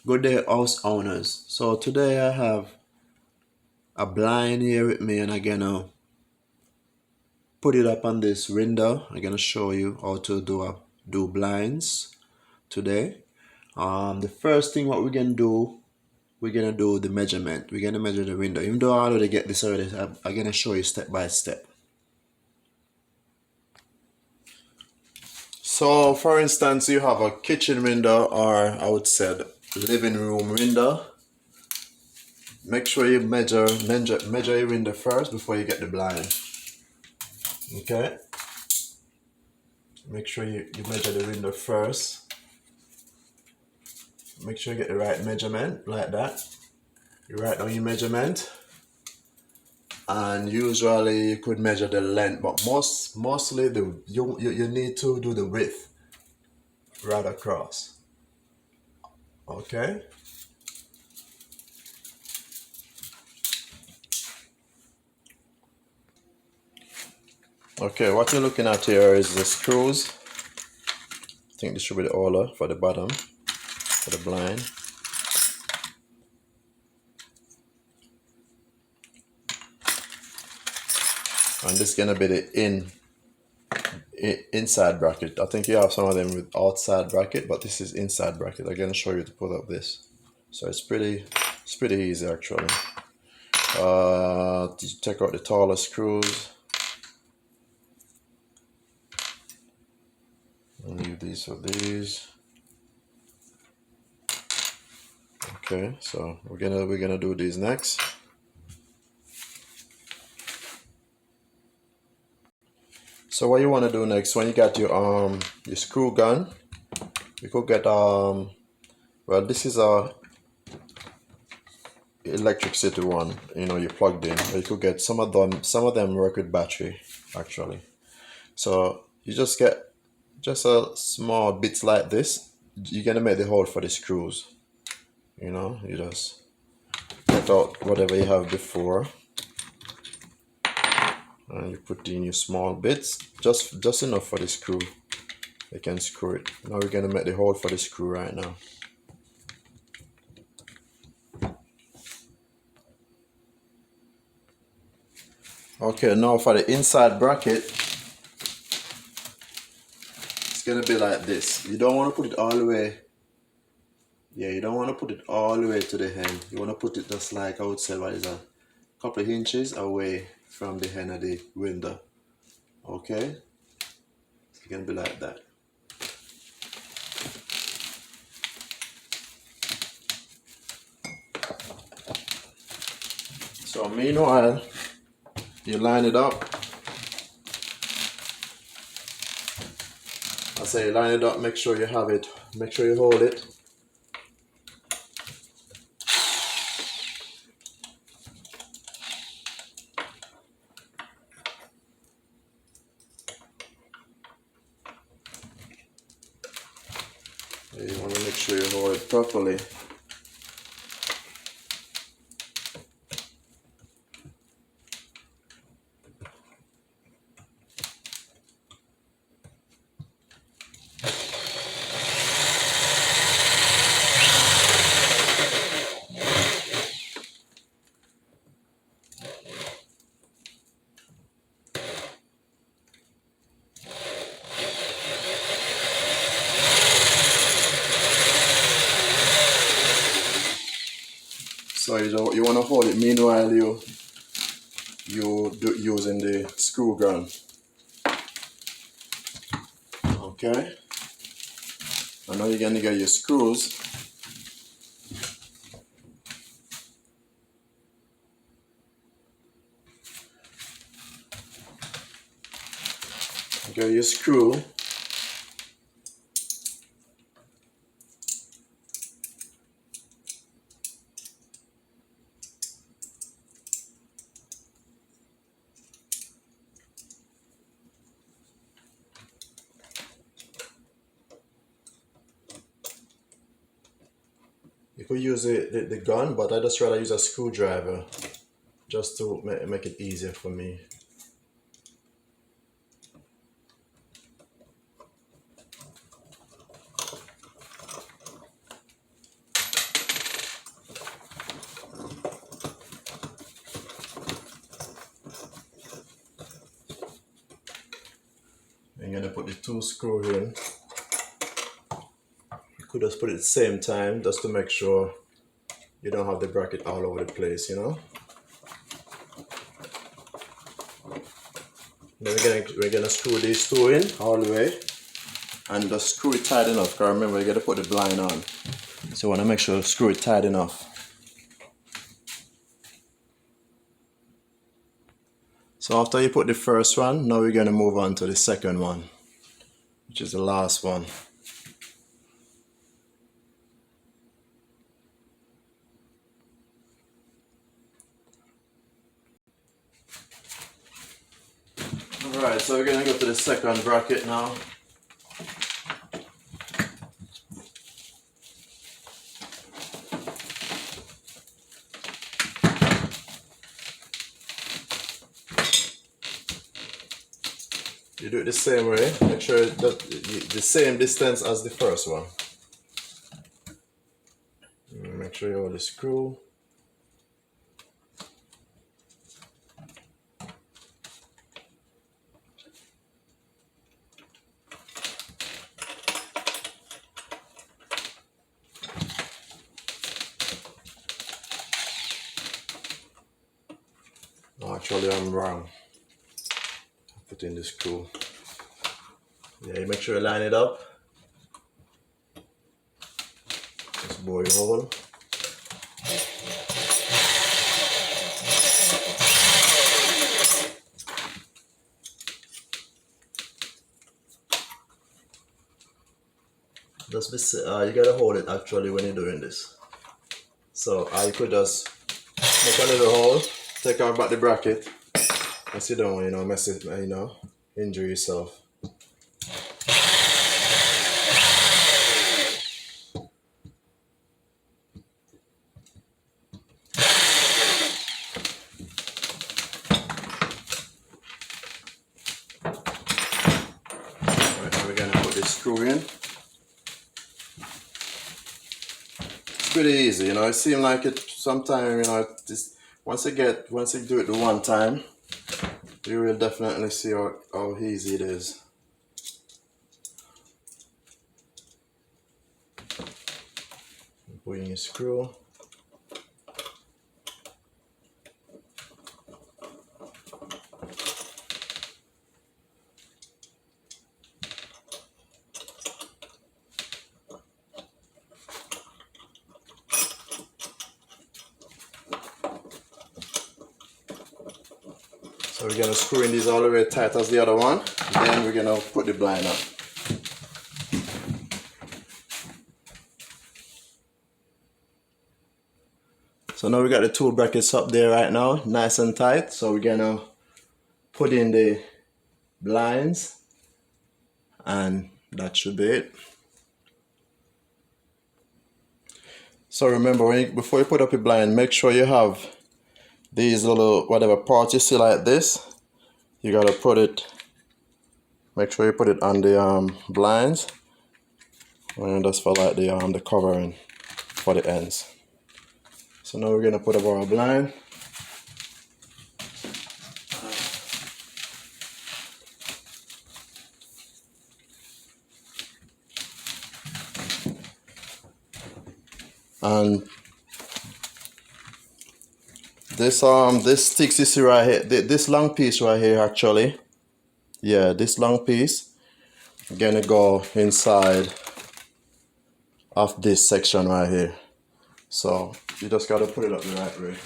Good day, house owners. So today I have a blind here with me, and I'm gonna put it up on this window. I'm gonna show you how to do blinds today. The first thing what we're gonna do the measurement. We're gonna measure the window. Even though I already get this already, I'm gonna show you step by step. So, for instance, you have a kitchen window, or I would say the living room window. Make sure you measure your window first before you get the blind. Okay, make sure you measure the window first. Make sure you get the right measurement like that. You write down your measurement, and usually you could measure the length, but mostly you need to do the width right across. Okay. Okay, what you're looking at here is the screws. I think this should be the oiler for the bottom, for the blind. And this is gonna be the inside bracket. I think you have some of them with outside bracket, but this is inside bracket. I'm gonna show you to put up this. So it's pretty easy actually. You take out the taller screws and leave these for these. Okay, so we're gonna do these next. So what you want to do next, when you got your screw gun, you could get well, this is a electricity one, you plugged in, or you could get some of them work with battery actually. So you just get just a small bits like this. You're gonna make the hole for the screws. You just get out whatever you have before, and you put in your small bits, just enough for the screw. You can screw it. Now we're gonna make the hole for the screw right now. Okay, now for the inside bracket, it's gonna be like this. You don't want to put it all the way. Yeah, you don't want to put it all the way to the end. You want to put it just like I would say, what is a couple of inches away from the end of the window. Okay, it's gonna be like that. So meanwhile, you line it up. I say line it up, make sure you have it, make sure you hold it. You want to make sure you hold it properly. So you want to hold it. Meanwhile, you do using the screw gun. Okay. And now you're gonna get your screws. Get your screw. You could use the gun, but I just rather use a screwdriver just to make it easier for me. I'm gonna put the 2 screws in. You could just put it at the same time just to make sure you don't have the bracket all over the place, you know. Then we're gonna screw these 2 in all the way and just screw it tight enough, because remember you gotta put the blind on. So you wanna make sure you screw it tight enough. So after you put the first one, now we're gonna move on to the second one, which is the last one. Alright, so we're gonna go to the second bracket now. You do it the same way, make sure that the same distance as the first one. Make sure you hold the screw. Oh, actually I'm wrong. Put in the screw. Yeah, you make sure you line it up. Just bore your hole. Just be, you gotta hold it actually when you're doing this. So you could just make a little hole, take out back the bracket, and sit down, you know, mess it, you know, injure yourself. Alright, now we're gonna put this screw in. It's pretty easy, you know. It seems like it sometimes, you know, this once you do it the one time, you will definitely see how easy it is. Put in your screw. So we're gonna screw in these all the way tight as the other one. Then we're gonna put the blind on. So now we got the 2 brackets up there right now, nice and tight. So we're gonna put in the blinds, and that should be it. So remember, before you put up your blind, make sure you have these little whatever parts you see like this. You gotta put it. Make sure you put it on the blinds, and that's for like the covering for the ends. So now we're gonna put up our blind. And this sticks you see right here, this long piece right here actually, yeah, this long piece gonna go inside of this section right here. So you just gotta put it up the right way.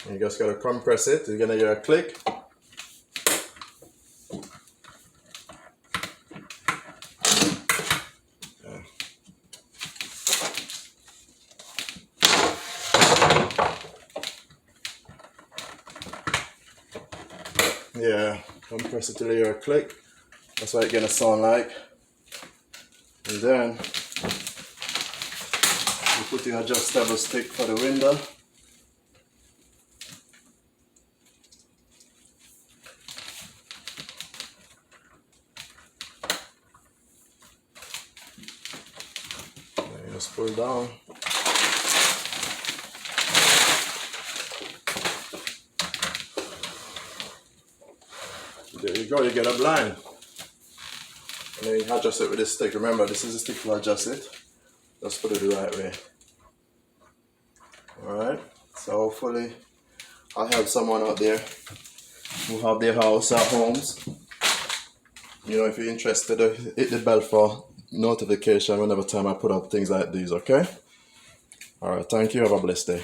You just gotta compress it. You're gonna hear a click. Yeah, compress it till you hear a click. That's what it's gonna sound like. And then you put your adjustable stick for the window. Just pull down. There you go, you get a blind. And then you adjust it with this stick. Remember, this is a stick to adjust it. Just put it the right way. Alright, so hopefully I'll help someone out there who have their house or homes. You know, if you're interested, hit the bell for notification whenever time I put up things like these, okay? Alright, thank you. Have a blessed day.